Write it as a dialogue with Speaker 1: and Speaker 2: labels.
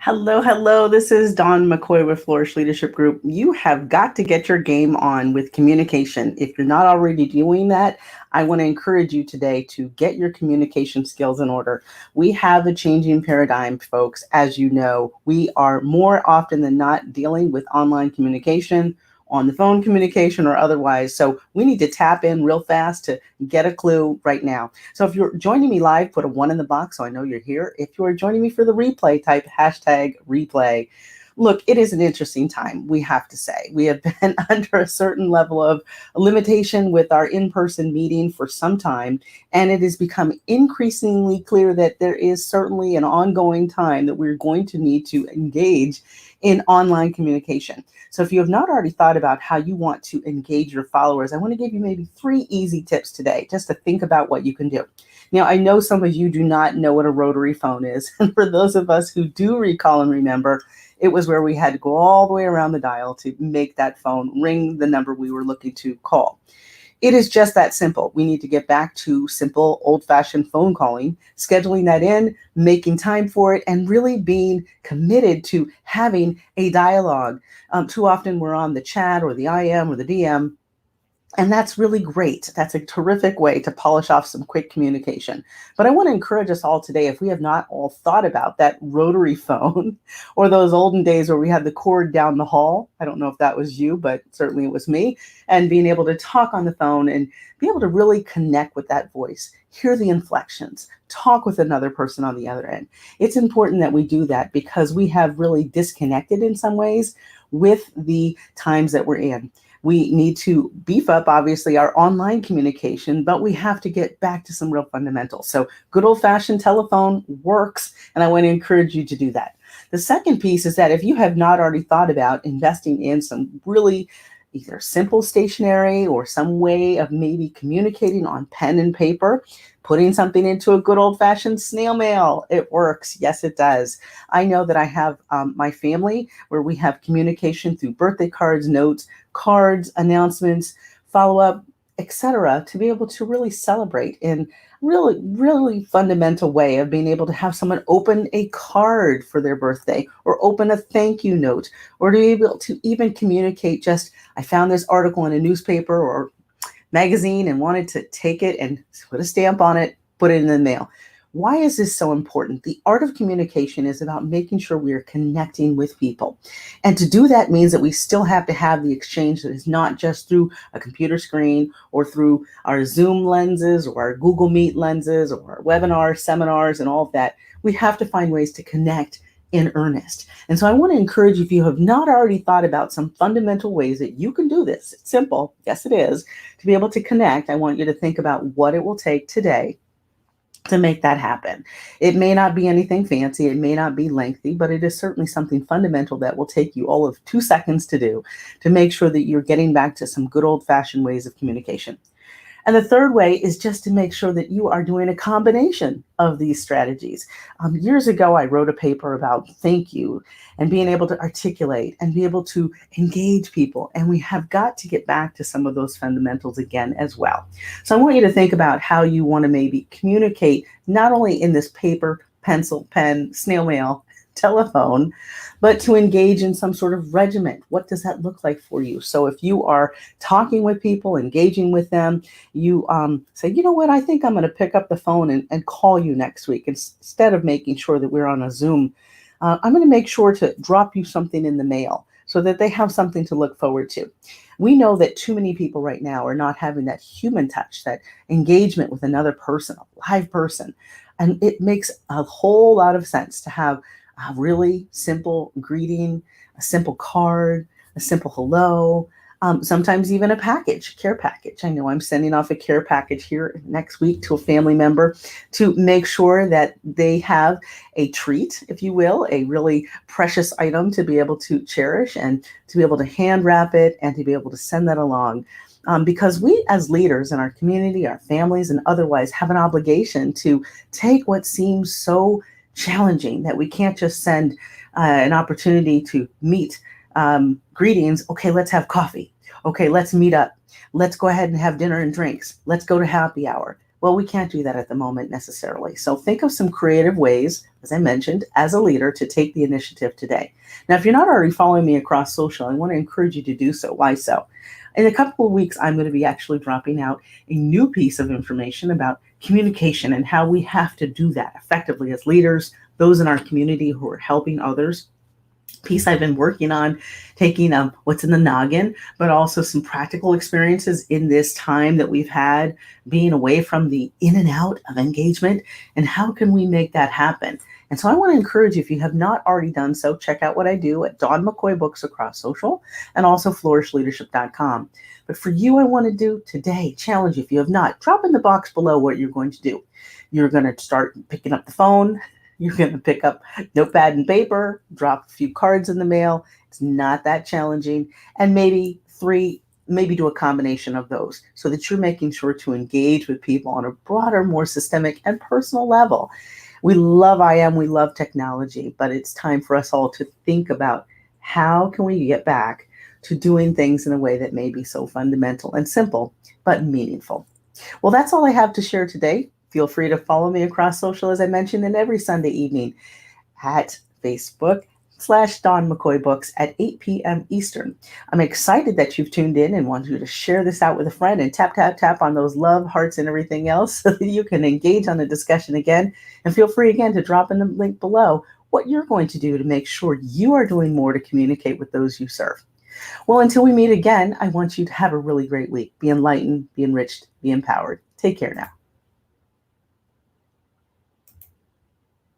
Speaker 1: Hello, hello. This is Dawn McCoy with Flourish Leadership Group. You have got to get your game on with communication. If you're not already doing that, I want to encourage you today to get your communication skills in order. We have a changing paradigm, folks. As you know, we are more often than not dealing with online communication, on the phone communication, or otherwise. So we need to tap in real fast to get a clue right now. So if you're joining me live, put a one in the box so I know you're here. If you are joining me for the replay, type hashtag replay. Look, it is an interesting time, we have to say. We have been under a certain level of limitation with our in person meeting for some time, and it has become increasingly clear that there is certainly an ongoing time that we're going to need to engage in online communication. So if you have not already thought about how you want to engage your followers, I want to give you maybe 3 easy tips today just to think about what you can do. Now, I know some of you do not know what a rotary phone is. And for those of us who do recall and remember, it was where we had to go all the way around the dial to make that phone ring the number we were looking to call. It is just that simple. We need to get back to simple old-fashioned phone calling, scheduling that in, making time for it, and really being committed to having a dialogue. Too often we're on the chat or the IM or the DM, and that's really great. That's a terrific way to polish off some quick communication. But I want to encourage us all today, if we have not all thought about that rotary phone or those olden days where we had the cord down the hall. I don't know if that was you, but certainly it was me. And being able to talk on the phone and be able to really connect with that voice, hear the inflections, talk with another person on the other end. It's important that we do that because we have really disconnected in some ways with the times that we're in. We need to beef up, obviously, our online communication, but we have to get back to some real fundamentals. So good old-fashioned telephone works, and I want to encourage you to do that. The second piece is that if you have not already thought about investing in some really either simple stationery or some way of maybe communicating on pen and paper, putting something into a good old-fashioned snail mail. It works. Yes, it does. I know that I have my family where we have communication through birthday cards, notes, cards, announcements, follow-up, etc., to be able to really celebrate in really, really fundamental way of being able to have someone open a card for their birthday or open a thank you note or to be able to even communicate just, I found this article in a newspaper or magazine and wanted to take it and put a stamp on it, put it in the mail. Why is this so important? The art of communication is about making sure we are connecting with people. And to do that means that we still have to have the exchange that is not just through a computer screen or through our Zoom lenses or our Google Meet lenses or our webinars, seminars, and all of that. We have to find ways to connect in earnest. And so I want to encourage you, if you have not already thought about some fundamental ways that you can do this, it's simple, yes it is, to be able to connect, I want you to think about what it will take today to make that happen. It may not be anything fancy, it may not be lengthy, but it is certainly something fundamental that will take you all of 2 seconds to do to make sure that you're getting back to some good old-fashioned ways of communication. And the third way is just to make sure that you are doing a combination of these strategies. Years ago, I wrote a paper about thank you and being able to articulate and be able to engage people. And we have got to get back to some of those fundamentals again as well. So I want you to think about how you want to maybe communicate, not only in this paper, pencil, pen, snail mail, telephone, but to engage in some sort of regiment. What does that look like for you? So if you are talking with people, engaging with them, you say, you know what, I think I'm going to pick up the phone and call you next week. Instead of making sure that we're on a Zoom, I'm going to make sure to drop you something in the mail so that they have something to look forward to. We know that too many people right now are not having that human touch, that engagement with another person, a live person. And it makes a whole lot of sense to have a really simple greeting, a simple card, a simple hello, sometimes even a package, care package. I know I'm sending off a care package here next week to a family member to make sure that they have a treat, if you will, a really precious item to be able to cherish and to be able to hand wrap it and to be able to send that along. Because we as leaders in our community, our families, and otherwise have an obligation to take what seems so challenging, that we can't just send an opportunity to meet greetings. Okay, let's have coffee. Okay, let's meet up. Let's go ahead and have dinner and drinks. Let's go to happy hour. Well, we can't do that at the moment necessarily. So think of some creative ways, as I mentioned, as a leader to take the initiative today. Now, if you're not already following me across social, I want to encourage you to do so. Why so? In a couple of weeks, I'm going to be actually dropping out a new piece of information about communication and how we have to do that effectively as leaders, those in our community who are helping others. Piece I've been working on, taking what's in the noggin, but also some practical experiences in this time that we've had being away from the in and out of engagement, and how can we make that happen? And so I want to encourage you, if you have not already done so, check out what I do at Dawn McCoy Books across social and also flourishleadership.com. But for you, I want to do today, challenge you, if you have not, drop in the box below what you're going to do. You're going to start picking up the phone. You're going to pick up notepad and paper, drop a few cards in the mail. It's not that challenging. And maybe do a combination of those so that you're making sure to engage with people on a broader, more systemic and personal level. We love IM, we love technology, but it's time for us all to think about how can we get back to doing things in a way that may be so fundamental and simple, but meaningful. Well, that's all I have to share today. Feel free to follow me across social, as I mentioned, and every Sunday evening at Facebook/Dawn McCoy Books at 8 p.m. Eastern. I'm excited that you've tuned in and want you to share this out with a friend and tap, tap, tap on those love hearts and everything else so that you can engage on the discussion again. And feel free again to drop in the link below what you're going to do to make sure you are doing more to communicate with those you serve. Well, until we meet again, I want you to have a really great week. Be enlightened, be enriched, be empowered. Take care now.